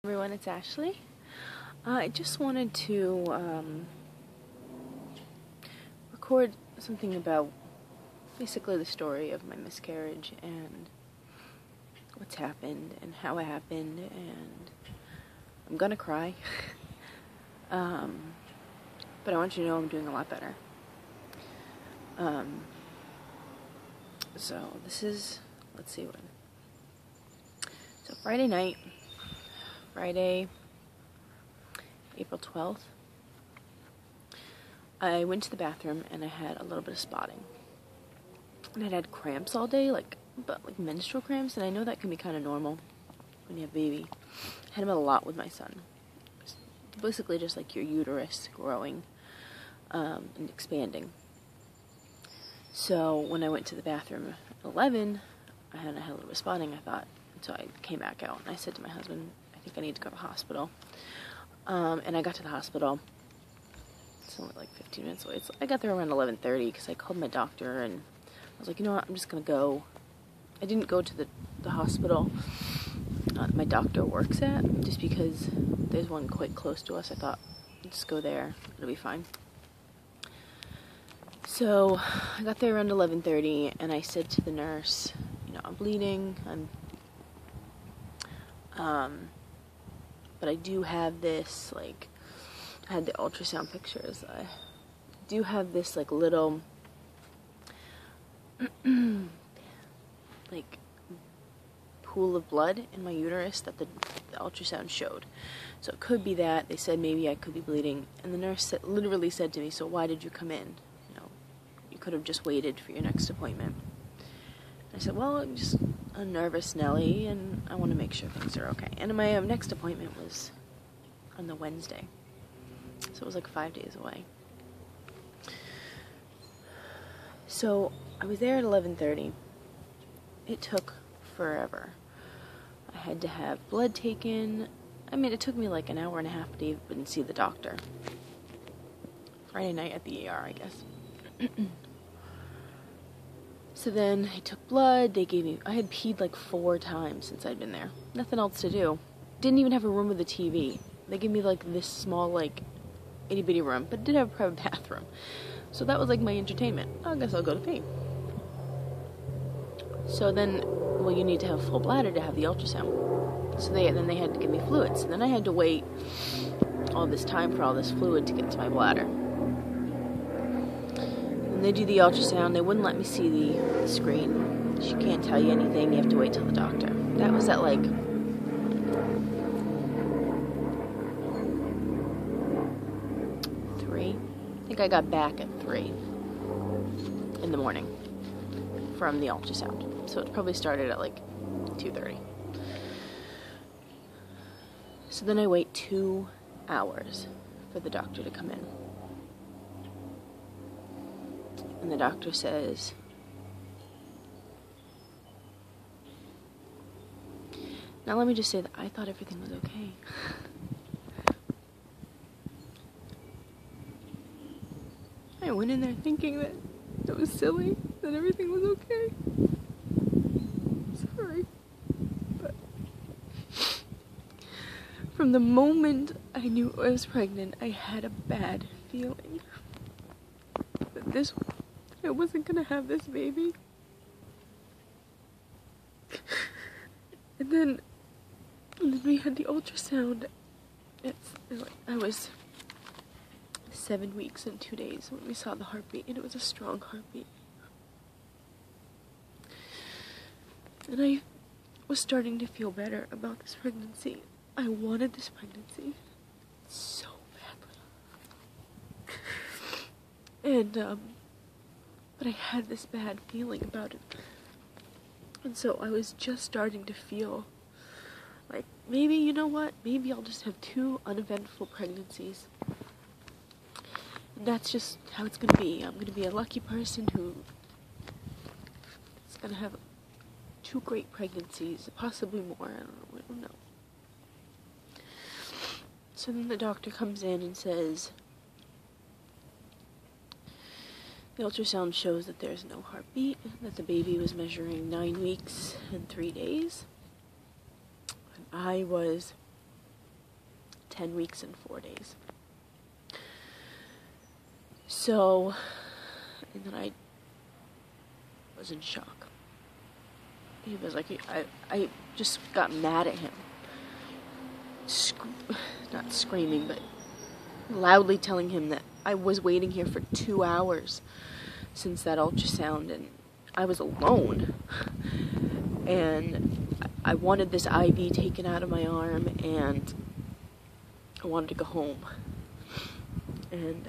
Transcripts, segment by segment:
Everyone, it's Ashley. I just wanted to record something about basically the story of my miscarriage and what's happened and how it happened, and I'm gonna cry. But I want you to know I'm doing a lot better. So this is, let's see when. So Friday night, Friday, April 12th, I went to the bathroom and I had a little bit of spotting. And I'd had cramps all day, like menstrual cramps, and I know that can be kind of normal when you have a baby. I had them a lot with my son. It's basically just like your uterus growing and expanding. So when I went to the bathroom at 11, I had a little bit of spotting, so I came back out and I said to my husband, I think I need to go to the hospital. And I got to the hospital. It's only like 15 minutes away. I got there around 11:30 because I called my doctor and I was like, you know what, I'm just going to go. I didn't go to the hospital my doctor works at, just because there's one quite close to us. I thought, just go there, it'll be fine. So I got there around 11:30 and I said to the nurse, I'm bleeding, but I do have this, I had the ultrasound pictures, I do have this, little, pool of blood in my uterus that the ultrasound showed. So it could be that. They said maybe I could be bleeding, and the nurse literally said to me, so why did you come in? You could have just waited for your next appointment. I said, well, I'm just a nervous Nelly, and I want to make sure things are okay. And my next appointment was on the Wednesday, so it was 5 days away. So I was there at 11:30. It took forever. I had to have blood taken. It took me an hour and a half to even see the doctor. Friday night at the ER, I guess. So then I took blood. I had peed 4 times since I'd been there. Nothing else to do. Didn't even have a room with a TV. They gave me this small itty bitty room, but it did have a private bathroom. So that was my entertainment. I guess I'll go to pee. So then, you need to have full bladder to have the ultrasound. So then they had to give me fluids. And then I had to wait all this time for all this fluid to get to my bladder. And they do the ultrasound. They wouldn't let me see the screen. She can't tell you anything. You have to wait till the doctor. That was at 3. I think I got back at 3 in the morning from the ultrasound. So it probably started at 2:30. So then I wait 2 hours for the doctor to come in. And the doctor says, now let me just say that I thought everything was okay. I went in there thinking that it was silly, that everything was okay. Sorry. But from the moment I knew I was pregnant, I had a bad feeling that I wasn't gonna have this baby. And then we had the ultrasound. I was 7 weeks and 2 days when we saw the heartbeat, and it was a strong heartbeat. And I was starting to feel better about this pregnancy. I wanted this pregnancy so badly. And, but I had this bad feeling about it. And so I was just starting to feel maybe, you know what, maybe I'll just have 2 uneventful pregnancies. And that's just how it's going to be. I'm going to be a lucky person who is going to have 2 great pregnancies, possibly more, I don't know. So then the doctor comes in and says, the ultrasound shows that there's no heartbeat, that the baby was measuring 9 weeks and 3 days. And I was 10 weeks and 4 days. So, and then I was in shock. He was like, I just got mad at him. Not screaming, but loudly telling him that I was waiting here for 2 hours since that ultrasound, and I was alone. And I wanted this IV taken out of my arm, and I wanted to go home. And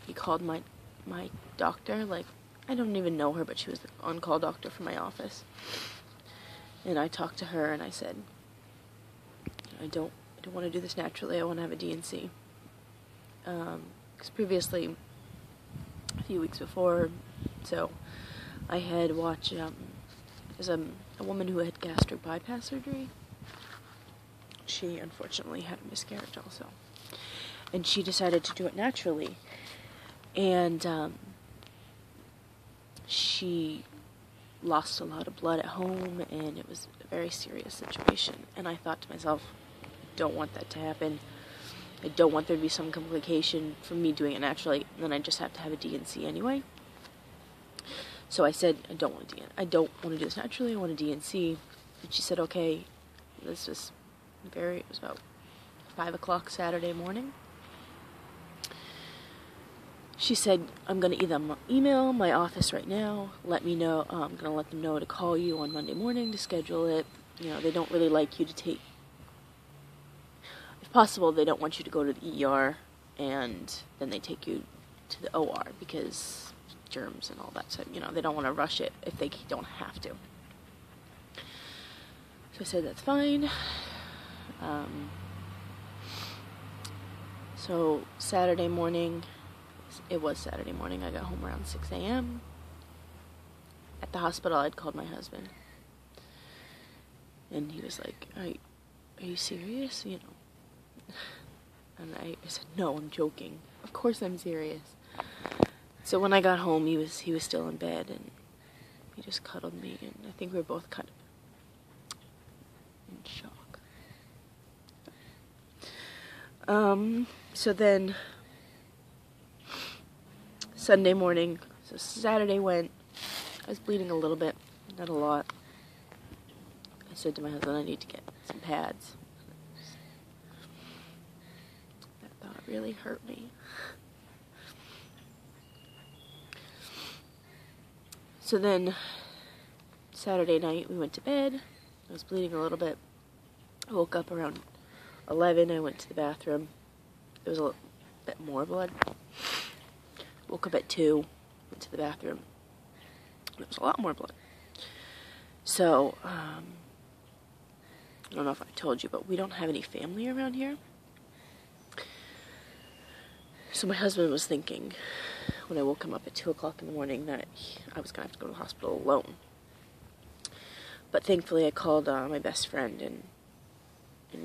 he called my doctor. Like, I don't even know her, but she was the on-call doctor for my office. And I talked to her, and I said, I don't want to do this naturally. I want to have a D&C. Because previously, a few weeks before, so I had watched, there's a woman who had gastric bypass surgery. She unfortunately had a miscarriage also. And she decided to do it naturally. And she lost a lot of blood at home, and it was a very serious situation. And I thought to myself, I don't want that to happen. I don't want there to be some complication from me doing it naturally, and then I just have to have a D&C anyway. So I said, I don't want to do this naturally, I want a D&C. And she said, okay. This was it was about 5 o'clock Saturday morning. She said, I'm going to either email my office right now, let me know, I'm going to let them know to call you on Monday morning to schedule it. You know, they don't really like you to take, if possible, they don't want you to go to the ER, and then they take you to the OR because germs and all that. So, you know, they don't want to rush it if they don't have to. So I said, that's fine. So Saturday morning, I got home around 6 a.m. At the hospital, I'd called my husband. And he was like, are you serious? You know. And I said, no, I'm joking. Of course I'm serious. So when I got home, he was still in bed, and he just cuddled me, and I think we were both kind of in shock. So then Sunday morning, so Saturday went, I was bleeding a little bit, not a lot. I said to my husband, I need to get some pads. That thought really hurt me. So then, Saturday night, we went to bed. I was bleeding a little bit. I woke up around 11. I went to the bathroom. There was a little bit more blood. Woke up at 2. Went to the bathroom. There was a lot more blood. So, I don't know if I told you, but we don't have any family around here. So my husband was thinking, when I woke him up at 2 o'clock in the morning, that I was going to have to go to the hospital alone. But thankfully I called my best friend, and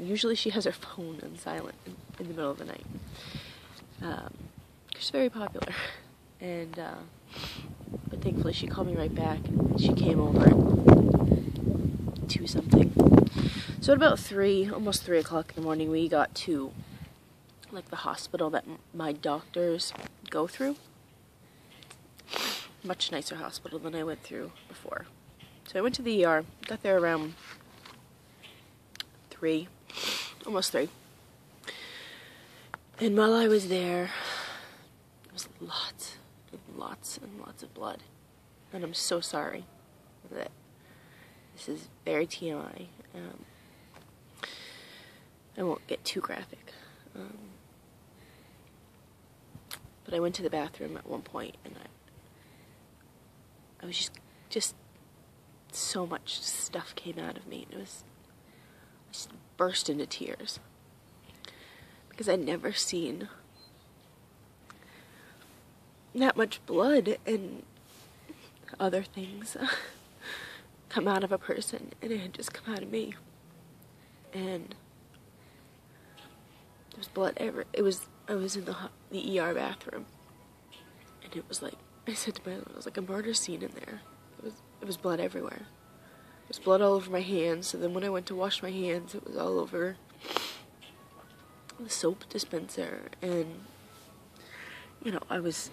usually she has her phone on silent in the middle of the night. She's very popular. And, but thankfully she called me right back, and she came over at 2 something. So at about 3, almost 3 o'clock in the morning, we got to, like, the hospital that my doctors go through. Much nicer hospital than I went through before. So I went to the ER, got there around 3, almost 3. And while I was there, there was lots and lots of blood. And I'm so sorry that this is very TMI. I won't get too graphic. But I went to the bathroom at one point, and I was just so much stuff came out of me. I just burst into tears because I'd never seen that much blood and other things come out of a person, and it had just come out of me. And there was blood everywhere. I was in the ER bathroom, and it was like, I said to my husband, it was like a murder scene in there. It was blood everywhere. was blood all over my hands. So then when I went to wash my hands, it was all over the soap dispenser. And, you know, I said,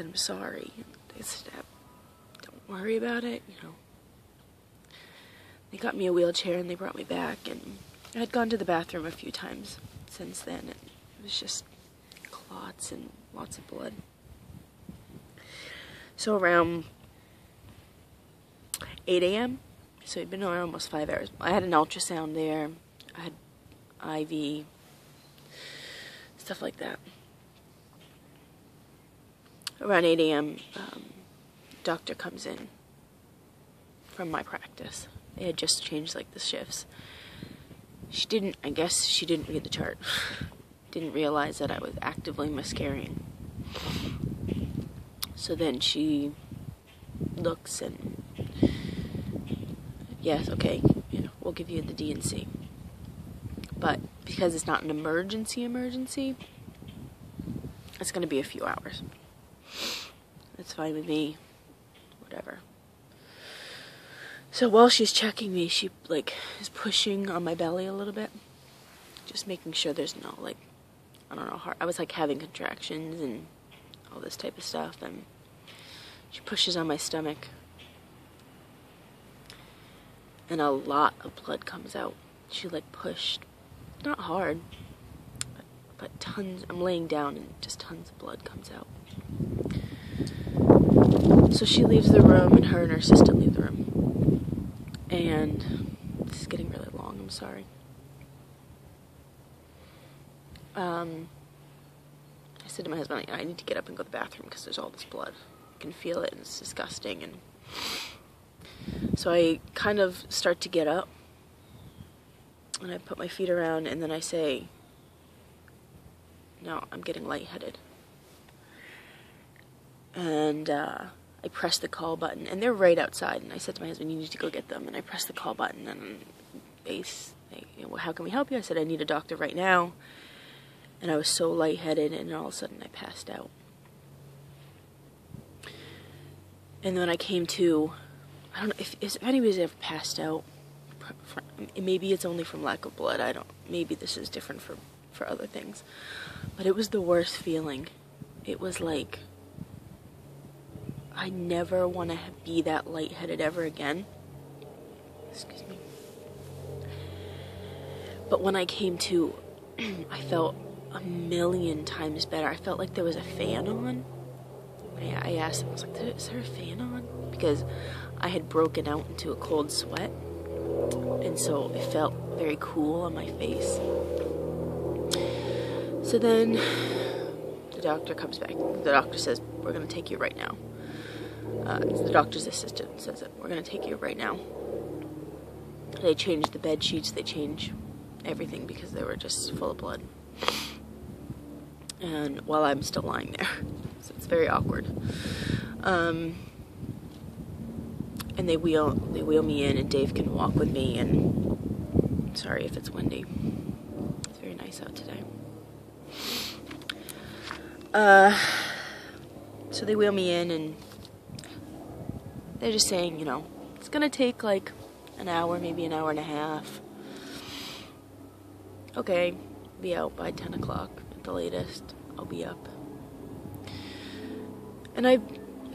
I'm sorry. They said, don't worry about it, you know. They got me a wheelchair and they brought me back, and I had gone to the bathroom a few times since then, and it was just clots and lots of blood. So around 8 a.m., so it'd been around almost 5 hours. I had an ultrasound there, I had IV, stuff like that. Around 8 a.m., doctor comes in from my practice. They had just changed, like, the shifts. I guess she didn't read the chart. Didn't realize that I was actively miscarrying. So then she looks and, yes, okay, you know, we'll give you the D&C. But because it's not an emergency, it's going to be a few hours. That's fine with me. Whatever. So while she's checking me, she, like, is pushing on my belly a little bit. Just making sure there's no, like, I don't know, I was, like, having contractions and all this type of stuff. And she pushes on my stomach. And a lot of blood comes out. She, like, pushed, not hard, but tons. I'm laying down and just tons of blood comes out. So she leaves the room, and her assistant leave the room. And this is getting really long, I'm sorry. I said to my husband, I need to get up and go to the bathroom because there's all this blood. I can feel it and it's disgusting. And so I kind of start to get up and I put my feet around, and then I say, no, I'm getting lightheaded. And I press the call button, and they're right outside, and I said to my husband, you need to go get them, and I pressed the call button, and they you know, how can we help you? I said, I need a doctor right now, and I was so lightheaded, and all of a sudden I passed out. And then I came to, I don't know, if anybody's ever passed out, maybe it's only from lack of blood, maybe this is different for other things, but it was the worst feeling. It was like, I never want to be that lightheaded ever again. Excuse me. But when I came to, I felt 1,000,000 times better. I felt like there was a fan on. I asked him, I was like, is there a fan on? Because I had broken out into a cold sweat. And so it felt very cool on my face. So then the doctor comes back. The doctor says, we're going to take you right now. The doctor's assistant says it. We're going to take you right now. They changed the bed sheets. They changed everything because they were just full of blood. And while I'm still lying there. So it's very awkward. And they wheel me in, and Dave can walk with me. And sorry if it's windy. It's very nice out today. So they wheel me in, and they're just saying, you know, it's gonna take like an hour, maybe an hour and a half. Okay, be out by 10 o'clock at the latest. I'll be up. And I've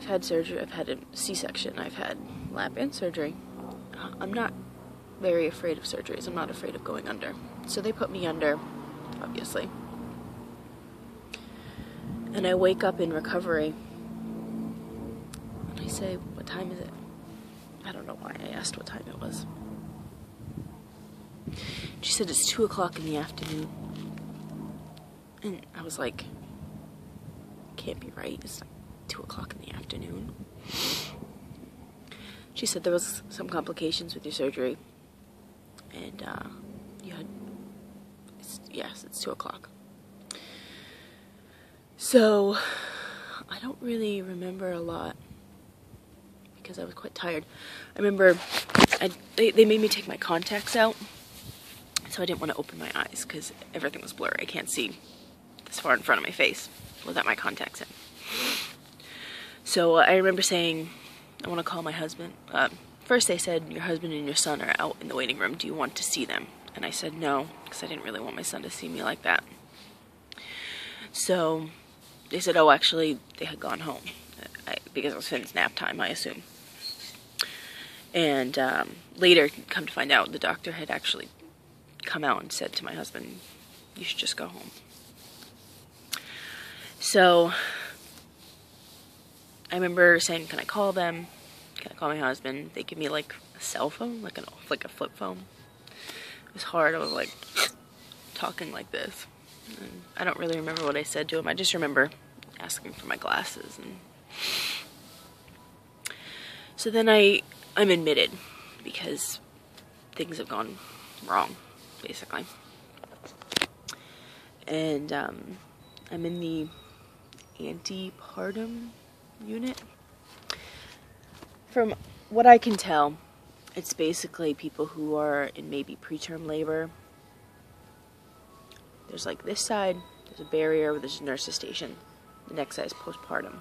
had surgery. I've had a C-section. I've had lap and surgery. I'm not very afraid of surgeries. I'm not afraid of going under. So they put me under, obviously. And I wake up in recovery. And I say, what time is it? I don't know why I asked what time it was. She said it's 2 o'clock in the afternoon. And I was like, can't be right. It's like 2 o'clock in the afternoon. She said there was some complications with your surgery. And you had, yes, it's 2 o'clock. So I don't really remember a lot because I was quite tired. I remember they made me take my contacts out, so I didn't want to open my eyes because everything was blurry. I can't see this far in front of my face without my contacts in. So I remember saying, I want to call my husband. first they said, your husband and your son are out in the waiting room. Do you want to see them? And I said no, because I didn't really want my son to see me like that. So they said, oh, actually, they had gone home. Because it was Finn's nap time, I assume. And later, come to find out, the doctor had actually come out and said to my husband, you should just go home. So I remember saying, can I call them? Can I call my husband? They give me like a cell phone, like a flip phone. It was hard. I was like talking like this. And I don't really remember what I said to him. I just remember asking for my glasses. And so then I'm admitted because things have gone wrong, basically. And I'm in the antepartum unit. From what I can tell, it's basically people who are in maybe preterm labor. There's like this side, there's a barrier where there's a nurse's station. The next side is postpartum.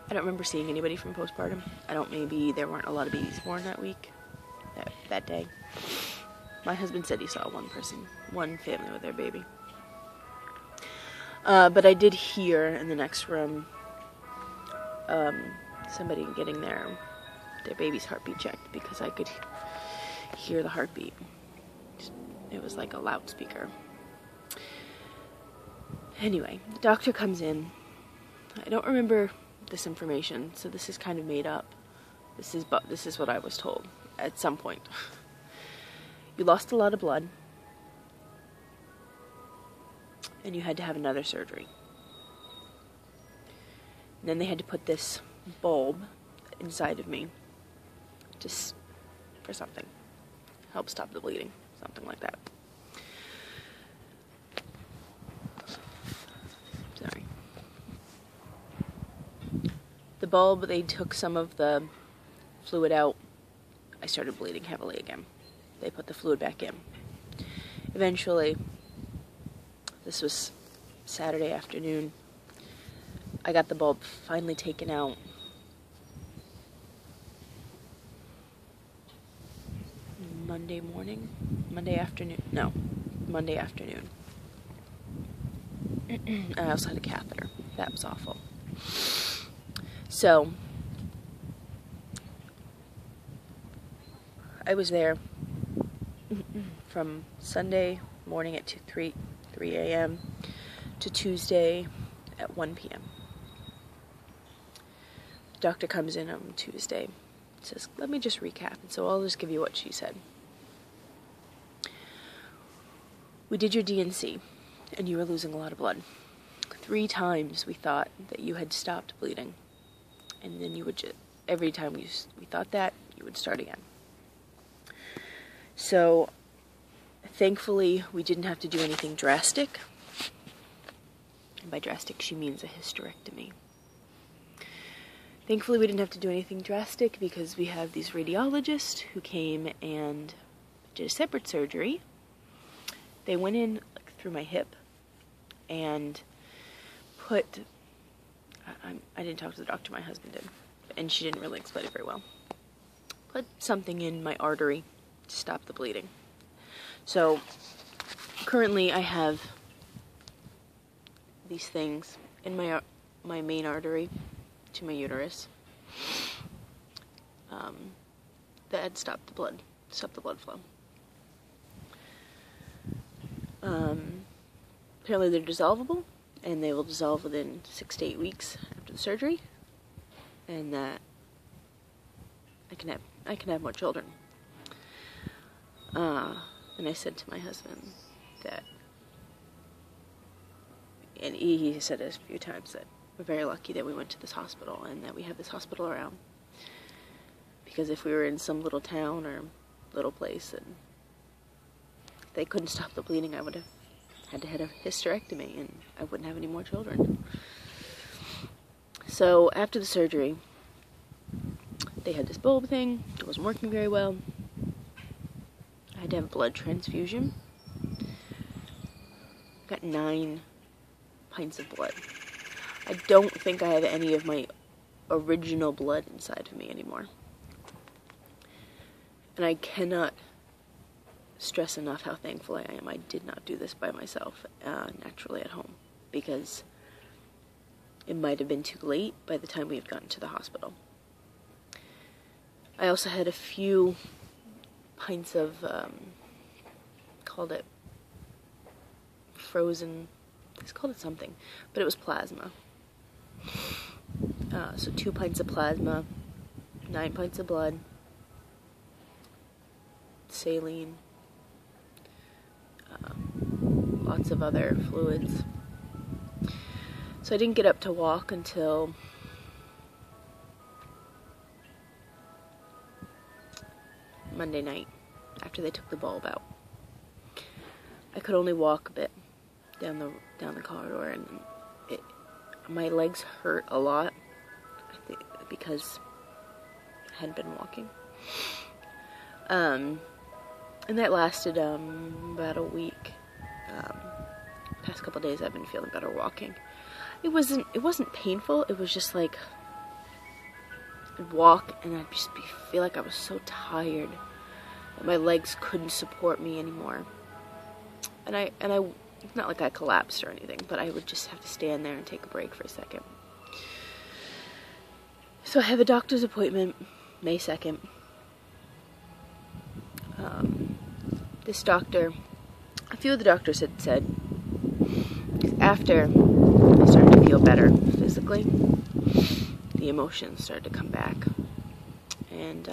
I don't remember seeing anybody from postpartum. Maybe there weren't a lot of babies born that week, that day. My husband said he saw one family with their baby. But I did hear in the next room somebody getting their baby's heartbeat checked, because I could hear the heartbeat. It was like a loudspeaker. Anyway, the doctor comes in. I don't remember this information, so this is kind of made up. This is what I was told at some point. You lost a lot of blood, and you had to have another surgery. And then they had to put this bulb inside of me, just for something, help stop the bleeding, something like that. Sorry. The bulb, they took some of the fluid out. I started bleeding heavily again. They put the fluid back in. Eventually, this was Saturday afternoon, I got the bulb finally taken out. Monday afternoon. And I also had a catheter. That was awful. So, I was there from Sunday morning at 3 a.m. to Tuesday at 1 p.m. The doctor comes in on Tuesday, says, let me just recap, and so I'll just give you what she said. We did your D&C, and you were losing a lot of blood. 3 times we thought that you had stopped bleeding, and then you would just, every time we thought that, you would start again. So, thankfully, we didn't have to do anything drastic. And by drastic, she means a hysterectomy. Thankfully, we didn't have to do anything drastic because we have these radiologists who came and did a separate surgery. They went in through my hip and put, I didn't talk to the doctor, my husband did, and she didn't really explain it very well. Put something in my artery to stop the bleeding. So currently I have these things in my main artery to my uterus that had stopped the blood flow. Apparently they're dissolvable, and they will dissolve within 6 to 8 weeks after the surgery, and that I can have more children. And I said to my husband that, and he said it a few times, that we're very lucky that we went to this hospital and that we have this hospital around. Because if we were in some little town or little place and they couldn't stop the bleeding, I would have had to have a hysterectomy and I wouldn't have any more children. So after the surgery, they had this bulb thing. It wasn't working very well. I had to have a blood transfusion. Got 9 pints of blood. I don't think I have any of my original blood inside of me anymore. And I cannot stress enough how thankful I am I did not do this by myself, naturally at home, because it might have been too late by the time we had gotten to the hospital. I also had a few pints of, called it frozen, they called it something, but it was plasma. So 2 pints of plasma, 9 pints of blood, saline, lots of other fluids. So I didn't get up to walk until Monday night, after they took the bulb out. I could only walk a bit down the corridor, and my legs hurt a lot, I think, because I hadn't been walking. And that lasted about a week. Past couple days I've been feeling better walking. It wasn't painful, it was just like I'd walk and I'd just feel like I was so tired that my legs couldn't support me anymore. And I it's not like I collapsed or anything, but I would just have to stand there and take a break for a second. So I have a doctor's appointment May 2nd. This doctor, a few of the doctors had said, after I started to feel better physically, the emotions started to come back. And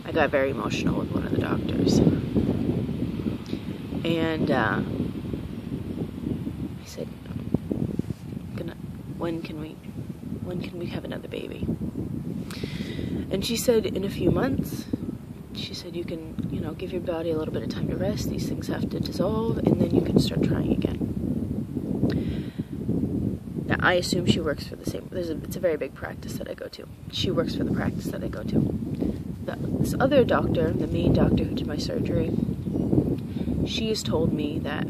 I got very emotional with one of the doctors. And I said, when can we have another baby? And she said, in a few months. She said, you can, give your body a little bit of time to rest. These things have to dissolve, and then you can start trying again. Now, I assume she works for the same, it's a very big practice that I go to. She works for the practice that I go to. This other doctor, the main doctor who did my surgery, she has told me that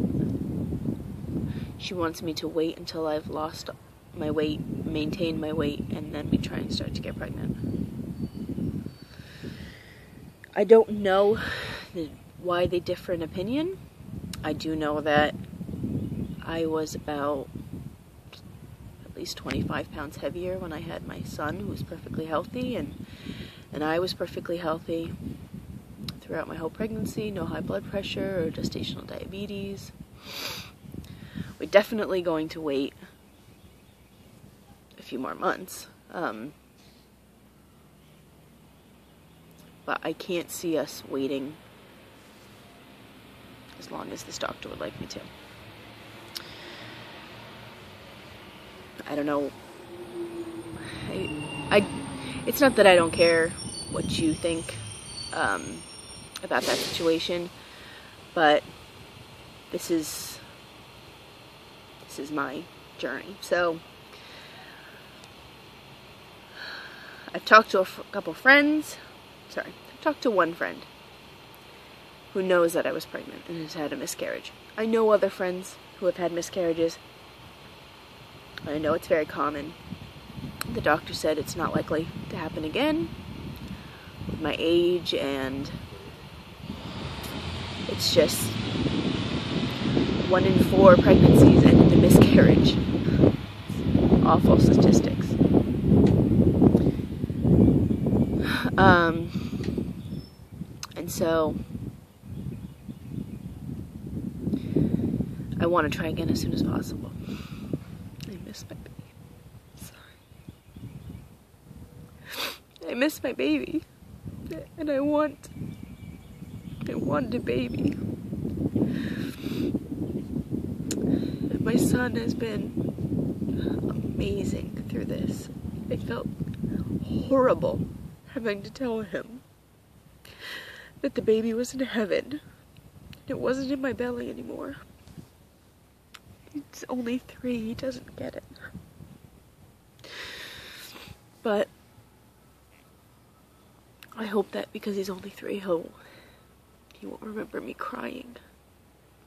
she wants me to wait until I've lost my weight, maintained my weight, and then we try and start to get pregnant. I don't know why they differ in opinion. I do know that I was about at least 25 pounds heavier when I had my son, who was perfectly healthy, and I was perfectly healthy throughout my whole pregnancy. No high blood pressure or gestational diabetes. We're definitely going to wait a few more months. But I can't see us waiting as long as this doctor would like me to. I don't know. It's not that I don't care what you think about that situation, but this is my journey. So I've talked to a couple friends. Sorry, I talked to one friend who knows that I was pregnant and has had a miscarriage. I know other friends who have had miscarriages. I know it's very common. The doctor said it's not likely to happen again with my age, and it's just 1 in 4 pregnancies end in miscarriage. Awful statistics. And so I want to try again as soon as possible. I miss my baby. Sorry. I miss my baby. And I want a baby. My son has been amazing through this. I felt horrible having to tell him that the baby was in heaven. It wasn't in my belly anymore. He's only 3, he doesn't get it. But I hope that because he's only 3, he won't remember me crying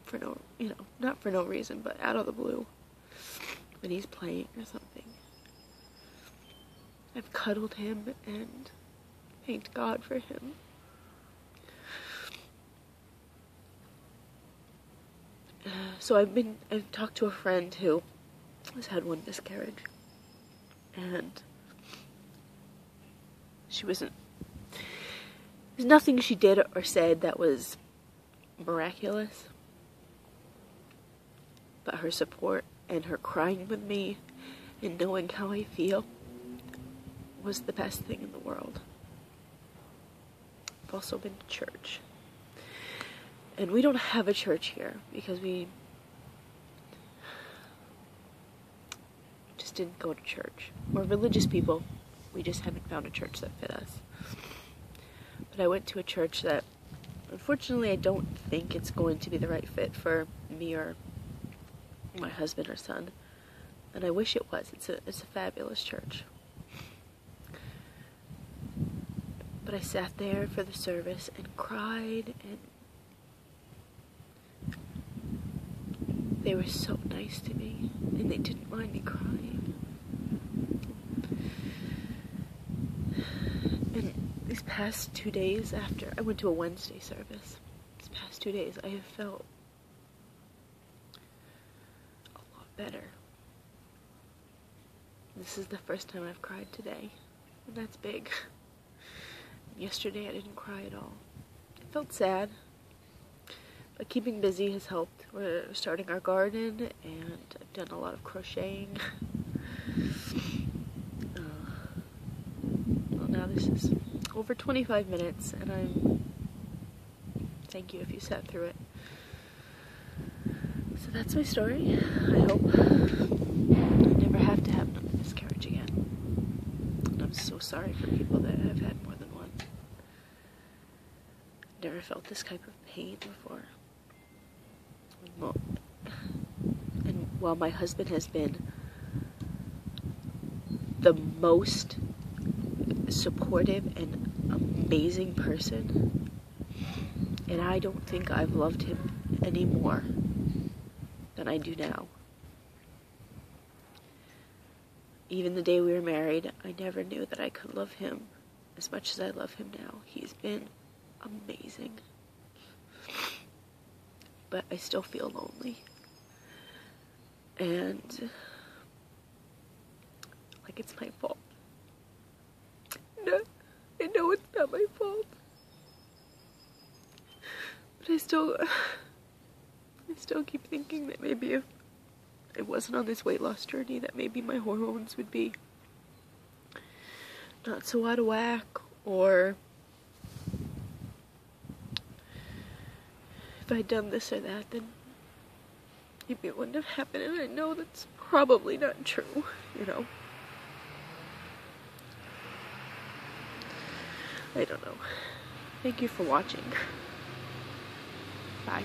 for no, not for no reason, but out of the blue when he's playing or something. I've cuddled him and thanked God for him. So I've talked to a friend who has had one miscarriage, and there's nothing she did or said that was miraculous, but her support and her crying with me and knowing how I feel was the best thing in the world. I've also been to church. And we don't have a church here because we just didn't go to church. We're religious people. We just haven't found a church that fit us. But I went to a church that, unfortunately, I don't think it's going to be the right fit for me or my husband or son. And I wish it was. It's a fabulous church. But I sat there for the service and cried, and they were so nice to me, and they didn't mind me crying. And these past 2 days after, I went to a Wednesday service. These past 2 days, I have felt a lot better. This is the first time I've cried today, and that's big. Yesterday I didn't cry at all. I felt sad, but keeping busy has helped. We're starting our garden, and I've done a lot of crocheting. Well, now this is over 25 minutes, and thank you if you sat through it. So that's my story. I hope I never have to have another miscarriage again. And I'm so sorry for people that have had more than one. Never felt this type of pain before. And while my husband has been the most supportive and amazing person, and I don't think I've loved him any more than I do now. Even the day we were married, I never knew that I could love him as much as I love him now. He's been amazing. But I still feel lonely. And like it's my fault. No, I know it's not my fault. But I still keep thinking that maybe if I wasn't on this weight loss journey, that maybe my hormones would be not so out of whack, or if I'd done this or that, then maybe it wouldn't have happened. And I know that's probably not true, you know. I don't know. Thank you for watching. Bye.